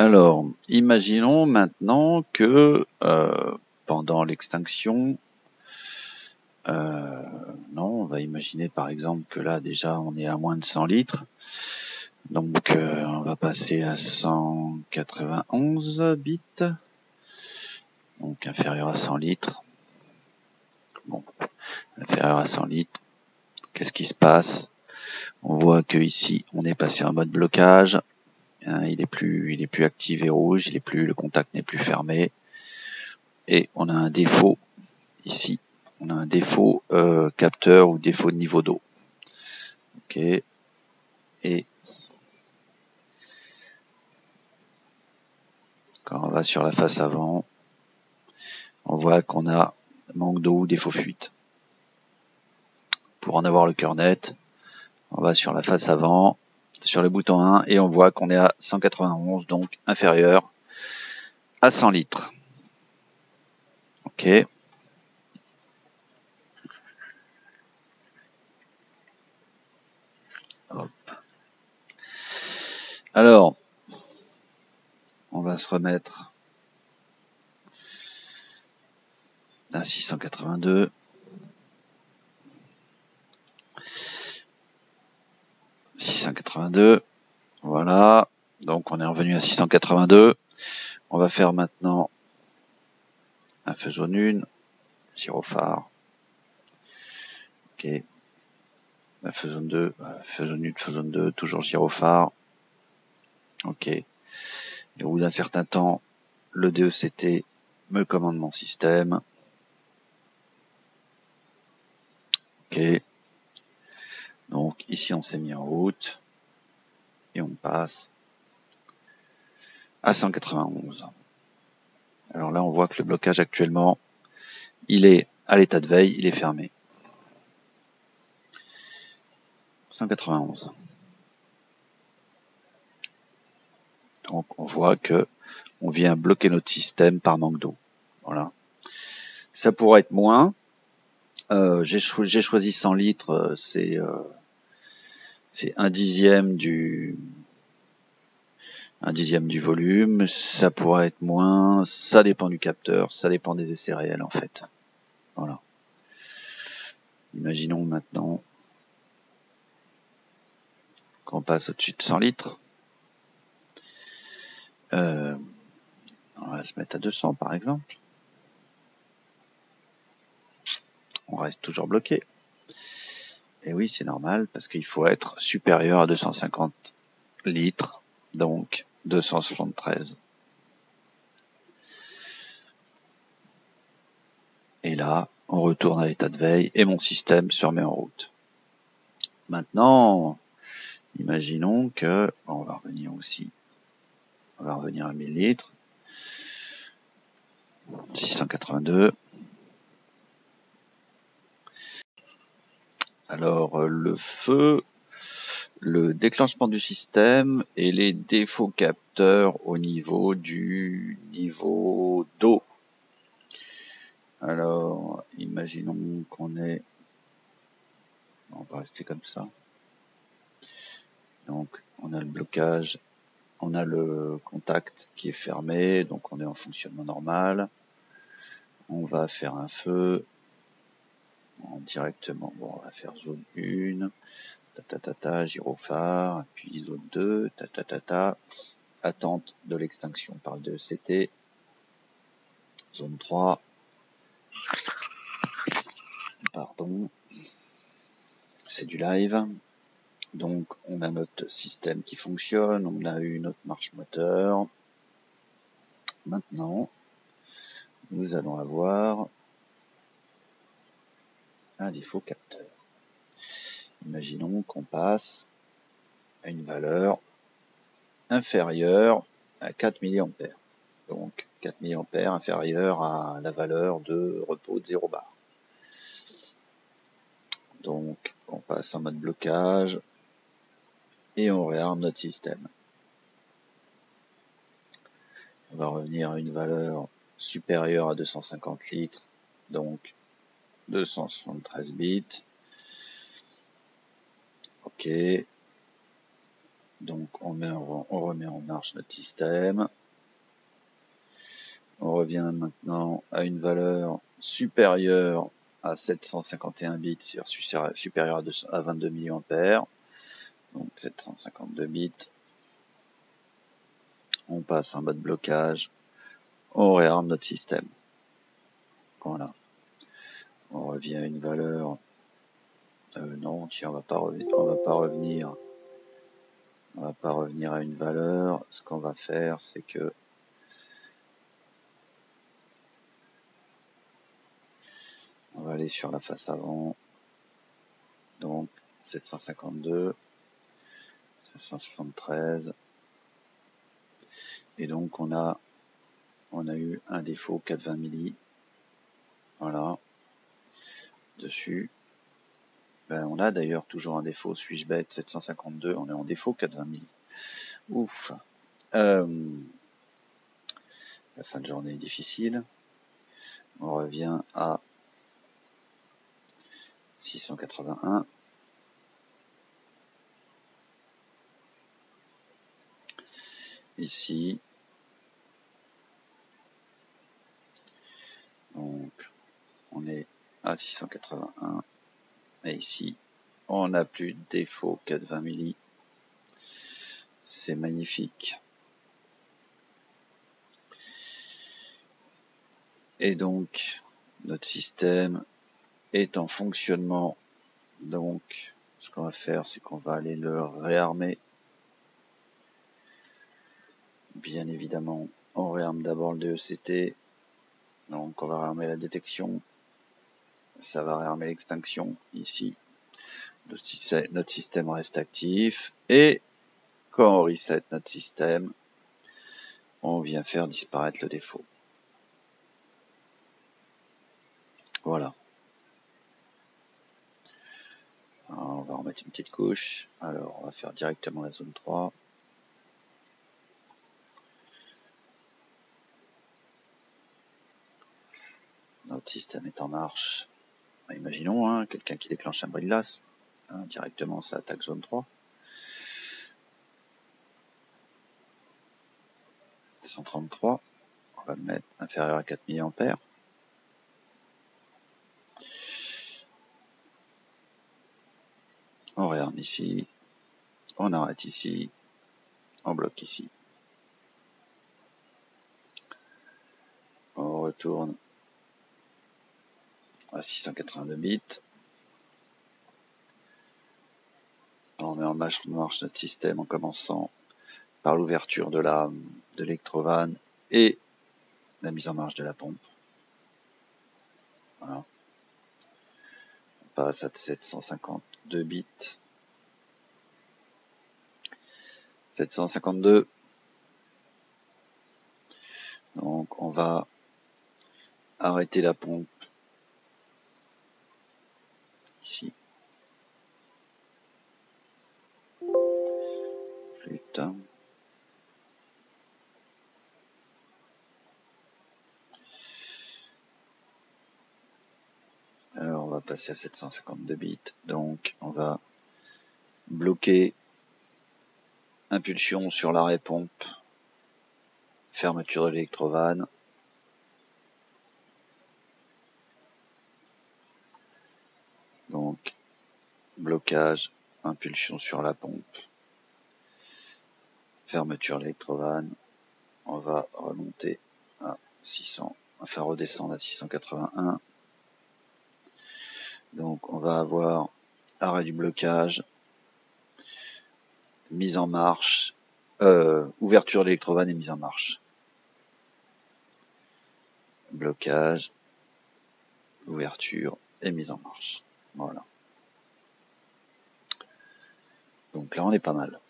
Alors, imaginons maintenant que pendant l'extinction, non, on va imaginer par exemple que là déjà on est à moins de 100 litres. Donc on va passer à 191 bits, donc inférieur à 100 litres. Bon, inférieur à 100 litres, qu'est-ce qui se passe? On voit que ici on est passé en mode blocage, hein, il est plus activé rouge, le contact n'est plus fermé, et on a un défaut ici, on a un défaut capteur ou défaut de niveau d'eau. Ok, et quand on va sur la face avant, on voit qu'on a manque d'eau ou défaut fuite. Pour en avoir le cœur net, on va sur la face avant, sur le bouton 1, et on voit qu'on est à 191, donc inférieur à 100 litres. Ok. Hop. Alors, on va se remettre à 682. Voilà, donc on est revenu à 682. On va faire maintenant un feu zone 1, gyrophare. Ok, un feu zone 2, feu zone 1, feu zone 2, toujours gyrophare. Ok, et au bout d'un certain temps, le DECT me commande mon système. Ok, donc ici on s'est mis en route et on passe à 191. Alors là on voit que le blocage actuellement, il est à l'état de veille, il est fermé. 191. Donc on voit que on vient bloquer notre système par manque d'eau. Voilà. Ça pourrait être moins. J'ai choisi 100 litres, c'est 1/10 du volume. Ça pourrait être moins. Ça dépend du capteur, ça dépend des essais réels en fait. Voilà. Imaginons maintenant qu'on passe au-dessus de 100 litres. On va se mettre à 200 par exemple. On reste toujours bloqué. Et oui, c'est normal parce qu'il faut être supérieur à 250 litres, donc 273. Et là, on retourne à l'état de veille et mon système se remet en route. Maintenant, imaginons que, on va revenir à 1000 litres, 682. Alors, le feu, le déclenchement du système et les défauts capteurs au niveau du niveau d'eau. Alors, imaginons qu'on est, on va rester comme ça. Donc, on a le blocage, on a le contact qui est fermé, donc on est en fonctionnement normal. On va faire un feu directement. Bon, on va faire zone 1, gyrophare, puis zone 2, attente de l'extinction par le DECT, zone 3, pardon, c'est du live. Donc on a notre système qui fonctionne, on a eu notre marche moteur. Maintenant, nous allons avoir un défaut capteur. Imaginons qu'on passe à une valeur inférieure à 4 mA. Donc 4 mA inférieur à la valeur de repos de 0 bar. Donc on passe en mode blocage et on réarme notre système. On va revenir à une valeur supérieure à 250 litres, donc 273 bits. Ok. Donc on remet en marche notre système. On revient maintenant à une valeur supérieure à 751 bits supérieure à 22 mA. Donc 752 bits. On passe en mode blocage. On réarme notre système. Voilà. On revient à une valeur. Non, tiens, on va pas revenir à une valeur. Ce qu'on va faire, c'est que on va aller sur la face avant. Donc 752, 773. Et donc on a eu un défaut 420 milli. Voilà. Dessus. Ben, on a d'ailleurs toujours un défaut suis-je bête 752. On est en défaut 420 milli. Ouf. La fin de journée est difficile. On revient à 681. Ici. Donc, on est à 681. Et ici, on n'a plus de défaut 420 milli. C'est magnifique. Et donc, notre système est en fonctionnement. Donc, ce qu'on va faire, c'est qu'on va aller le réarmer. Bien évidemment, on réarme d'abord le DECT. Donc, on va réarmer la détection. Ça va réarmer l'extinction ici. Notre système reste actif. Et quand on reset notre système, on vient faire disparaître le défaut. Voilà. Alors, on va remettre une petite couche. Alors, on va faire directement la zone 3. Notre système est en marche. Imaginons quelqu'un qui déclenche un bris de glace. Directement, ça attaque zone 3. 133. On va le mettre inférieur à 4 mA. On réarme ici. On arrête ici. On bloque ici. On retourne à 682 bits. On met en marche notre système en commençant par l'ouverture de l'électrovanne et la mise en marche de la pompe. Voilà. On passe à 752 bits. 752. Donc on va arrêter la pompe ici. Putain. Alors on va passer à 752 bits. Donc on va bloquer impulsion sur l'arrêt pompe, fermeture de l'électrovanne. Donc blocage, impulsion sur la pompe, fermeture de l'électrovanne. On va remonter à 600, enfin redescendre à 681. Donc on va avoir arrêt du blocage, mise en marche, ouverture de l'électrovanne et mise en marche. Blocage, ouverture et mise en marche. Voilà. Donc là on est pas mal.